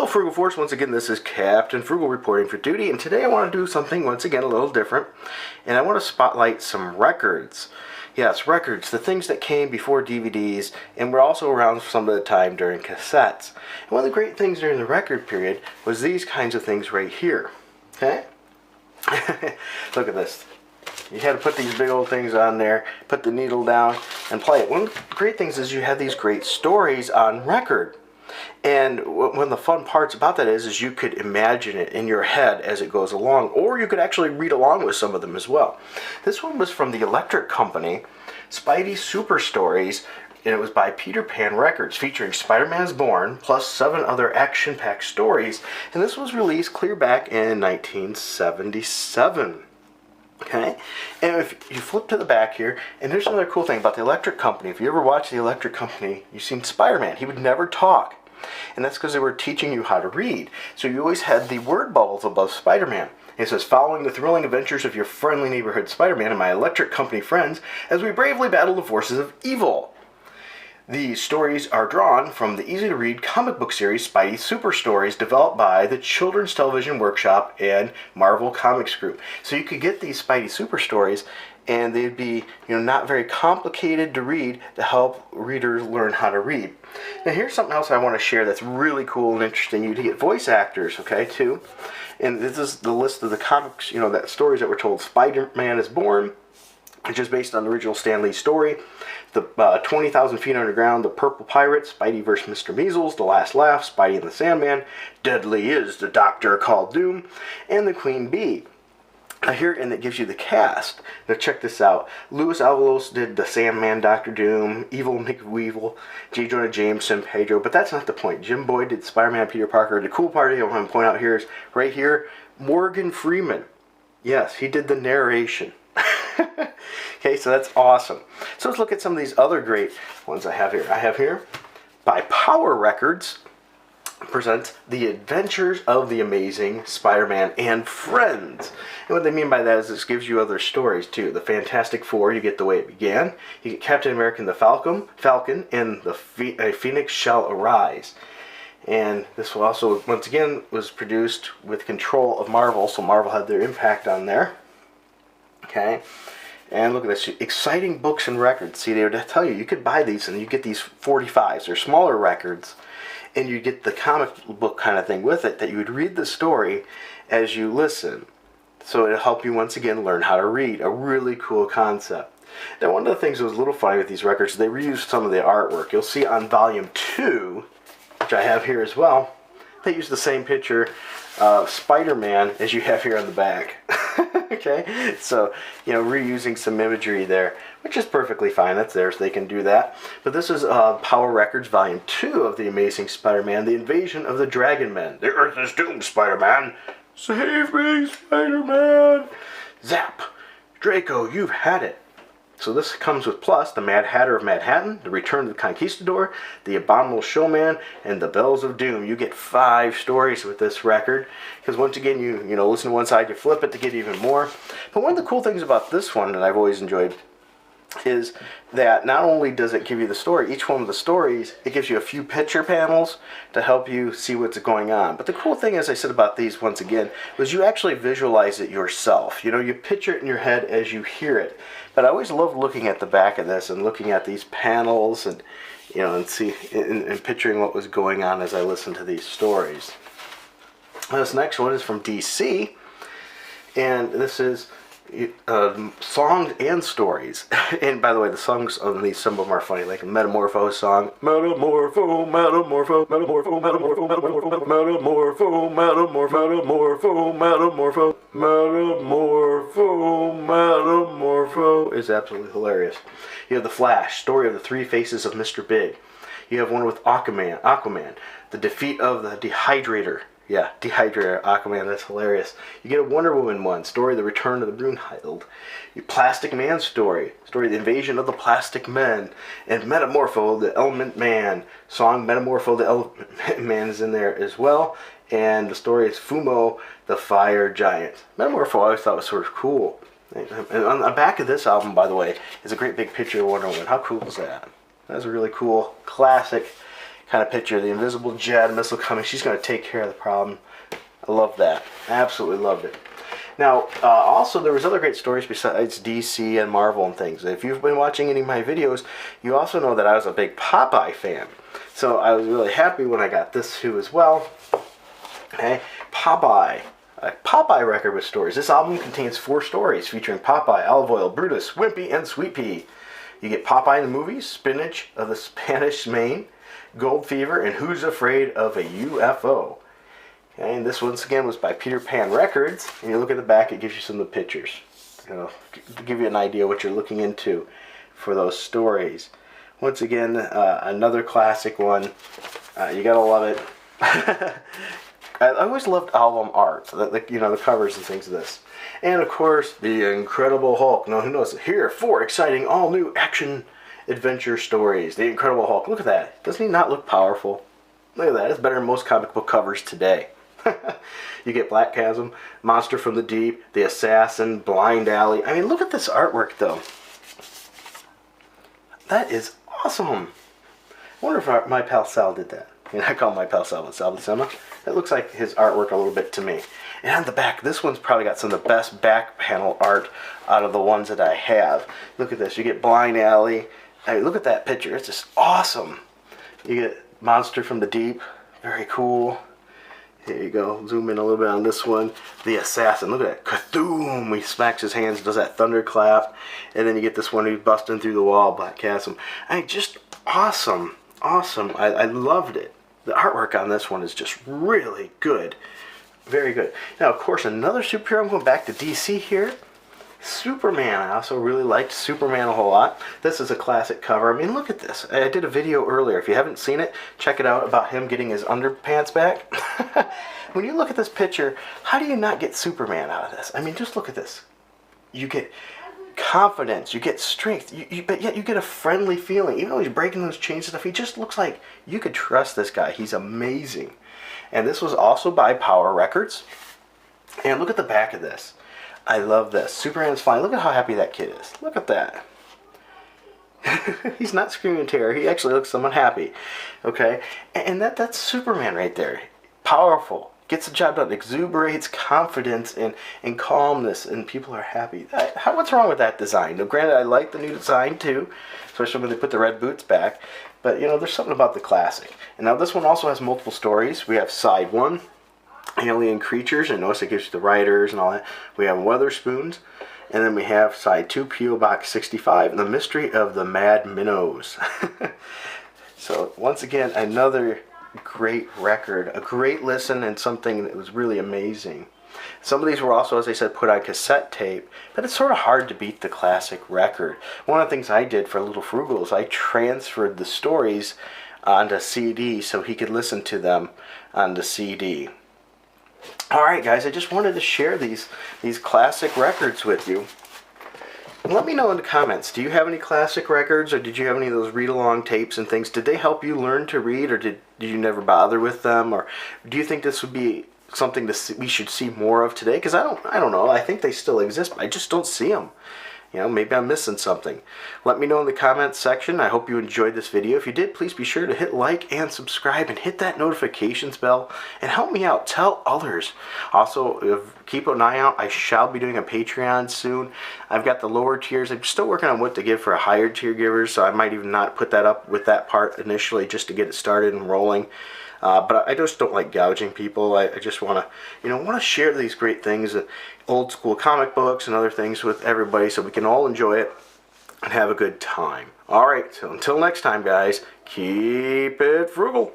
Frugal Force, once again this is Captain Frugal reporting for duty, and today I want to do something once again a little different, and I want to spotlight some records. Yes, records, the things that came before DVDs and were also around some of the time during cassettes. And one of the great things during the record period was these kinds of things right here. Okay? Look at this. You had to put these big old things on there, put the needle down, and play it. One of the great things is you have these great stories on record. And one of the fun parts about that is you could imagine it in your head as it goes along, or you could actually read along with some of them as well. This one was from the Electric Company, Spidey Super Stories, and it was by Peter Pan Records, featuring Spider-Man is Born, plus 7 other action-packed stories, and this was released clear back in 1977. Okay, and if you flip to the back here, and there's another cool thing about the Electric Company. If you ever watch the Electric Company, you've seen Spider-Man. He would never talk, and that's because they were teaching you how to read. So you always had the word bubbles above Spider-Man. It says, following the thrilling adventures of your friendly neighborhood Spider-Man and my Electric Company friends as we bravely battle the forces of evil. These stories are drawn from the easy-to-read comic book series Spidey Super Stories developed by the Children's Television Workshop and Marvel Comics Group. So you could get these Spidey Super Stories and they'd be, not very complicated to read to help readers learn how to read. Now here's something else I want to share that's really cool and interesting. You get voice actors, okay, too. And this is the list of the comics, that stories that were told. Spider-Man is Born, which is based on the original Stan Lee story. The 20,000 Feet Underground, The Purple Pirates, Spidey vs. Mr. Measles, The Last Laugh, Spidey and the Sandman, Deadly is the Doctor Called Doom, and The Queen Bee. Here, and it gives you the cast. Now check this out. Luis Alvalos did the Sandman, Doctor Doom, Evil McWeevil, J. Jonah Jameson, Pedro, but that's not the point. Jim Boyd did Spider-Man, Peter Parker. The cool part I want to point out here is, right here, Morgan Freeman. Yes, he did the narration. Okay, so that's awesome. So let's look at some of these other great ones I have here. I have here, by Power Records, presents The Adventures of the Amazing Spider-Man and Friends. And what they mean by that is this gives you other stories too. The Fantastic Four, you get The Way It Began. You get Captain America and the Falcon, and the Phoenix Shall Arise. And this will also, once again, was produced with control of Marvel, so Marvel had their impact on there. Okay, and look at this, exciting books and records. See, they would tell you, you could buy these and you get these 45s. They're smaller records, and you get the comic book kind of thing with it, that you would read the story as you listen. So it'll help you once again learn how to read. A really cool concept. Now, one of the things that was a little funny with these records, they reused some of the artwork. You'll see on volume 2, which I have here as well, they use the same picture of Spider-Man as you have here on the back. Okay, so, reusing some imagery there, which is perfectly fine. That's theirs. They can do that. But this is Power Records Volume 2 of The Amazing Spider-Man, The Invasion of the Dragon Men. The Earth is doomed, Spider-Man. Save me, Spider-Man. Zap. Draco, you've had it. So this comes with plus The Mad Hatter of Manhattan, The Return of the Conquistador, The Abominable Showman, and The Bells of Doom. You get 5 stories with this record, because once again, you listen to one side, you flip it to get even more. But one of the cool things about this one that I've always enjoyed is that not only does it give you the story, each one of the stories, it gives you a few picture panels to help you see what's going on. But the cool thing, as I said about these once again, was you actually visualize it yourself. You picture it in your head as you hear it. But I always love looking at the back of this and looking at these panels and, and see and picturing what was going on as I listen to these stories. This next one is from DC, and this is songs and stories. And by the way, the songs on these, some of them are funny, like a Metamorpho song. Metamorpho, metamorpho, metamorpho, metamorpho, metamorpho, metamorpho, metamorpho, metamorpho, metamorpho, metamorpho is absolutely hilarious. You have The Flash, story of the 3 faces of Mr. Big. You have one with Aquaman, the defeat of the Dehydrator. Yeah, Dehydrator, Aquaman, that's hilarious. You get a Wonder Woman one, story of the return of the Brunhild. Your Plastic Man story of the invasion of the Plastic Men. And Metamorpho, the Element Man. Song Metamorpho, the Element Man is in there as well. And the story is Fumo, the Fire Giant. Metamorpho I always thought was sort of cool. And on the back of this album, by the way, is a great big picture of Wonder Woman. How cool is that? That's a really cool, classic kind of picture the invisible jet missile coming. She's going to take care of the problem. I love that. Absolutely loved it. Now, also there was other great stories besides DC and Marvel and things. If you've been watching any of my videos, you also know that I was a big Popeye fan. So I was really happy when I got this too as well. Okay, Popeye. A Popeye record with stories. This album contains 4 stories featuring Popeye, Olive Oil, Brutus, Wimpy, and Sweet Pea. You get Popeye in the movies, Spinach of the Spanish Main, Gold Fever, and Who's Afraid of a UFO. And this once again was by Peter Pan Records. And you look at the back, it gives you some of the pictures, you know, to give you an idea what you're looking into for those stories. Once again, another classic one. You gotta love it. I always loved album art, like, you know, the covers and things of this. And of course, the Incredible Hulk. Now, who knows? Here, 4 exciting, all-new action adventure stories. The Incredible Hulk. Look at that. Doesn't he not look powerful? Look at that. It's better than most comic book covers today. You get Black Chasm, Monster from the Deep, The Assassin, Blind Alley. I mean, look at this artwork, though. That is awesome. I wonder if my pal Sal did that. And I call my pal Sal Buscema. It looks like his artwork a little bit to me. And on the back, this one's probably got some of the best back panel art out of the ones that I have. Look at this. You get Blind Alley. I mean, look at that picture. It's just awesome. You get Monster from the Deep. Very cool. Here you go. Zoom in a little bit on this one. The Assassin. Look at that. Kathoom. He smacks his hands, does that thunderclap. And then you get this one who's busting through the wall, Black Chasm. I mean, just awesome. Awesome. I loved it. The artwork on this one is just really good. Very good. Now, of course, another superhero. I'm going back to DC here. Superman. I also really liked Superman a whole lot. This is a classic cover. I mean, look at this. I did a video earlier. If you haven't seen it, check it out, about him getting his underpants back. When you look at this picture, how do you not get Superman out of this? I mean, just look at this. You get confidence, you get strength, but yet you get a friendly feeling. Even though he's breaking those chains and stuff, he just looks like you could trust this guy. He's amazing. And this was also by Power Records. And look at the back of this. I love this. Superman's flying. Look at how happy that kid is. Look at that. He's not screaming in terror. He actually looks somewhat happy. Okay? And that's Superman right there. Powerful. Gets the job done. Exuberates confidence and calmness. And people are happy. What's wrong with that design? Now, granted, I like the new design too. Especially when they put the red boots back. But, you know, there's something about the classic. And now this one also has multiple stories. We have side 1. Alien creatures, and notice it gives you the writers and all that. We have Weatherspoons, and then we have side 2, P.O. Box 65, and the mystery of the Mad Minos. So once again, another great record, a great listen, and something that was really amazing. Some of these were also, as I said, put on cassette tape, but it's sort of hard to beat the classic record. One of the things I did for Little Frugal is I transferred the stories onto CD so he could listen to them on the CD. Alright guys, I just wanted to share these classic records with you. Let me know in the comments, do you have any classic records, or did you have any of those read-along tapes and things? Did they help you learn to read, or did you never bother with them? Or do you think this would be something we should see more of today? Because I don't know, I think they still exist, but I just don't see them. You know, maybe I'm missing something. Let me know in the comments section. I hope you enjoyed this video. If you did, please be sure to hit like and subscribe and hit that notifications bell and help me out. Tell others. Also, keep an eye out. I shall be doing a Patreon soon. I've got the lower tiers. I'm still working on what to give for a higher tier givers, so I might even not put that up with that part initially just to get it started and rolling. But I just don't like gouging people. I just want to share these great things, old school comic books and other things with everybody so we can all enjoy it and have a good time. Alright, so until next time guys, keep it frugal.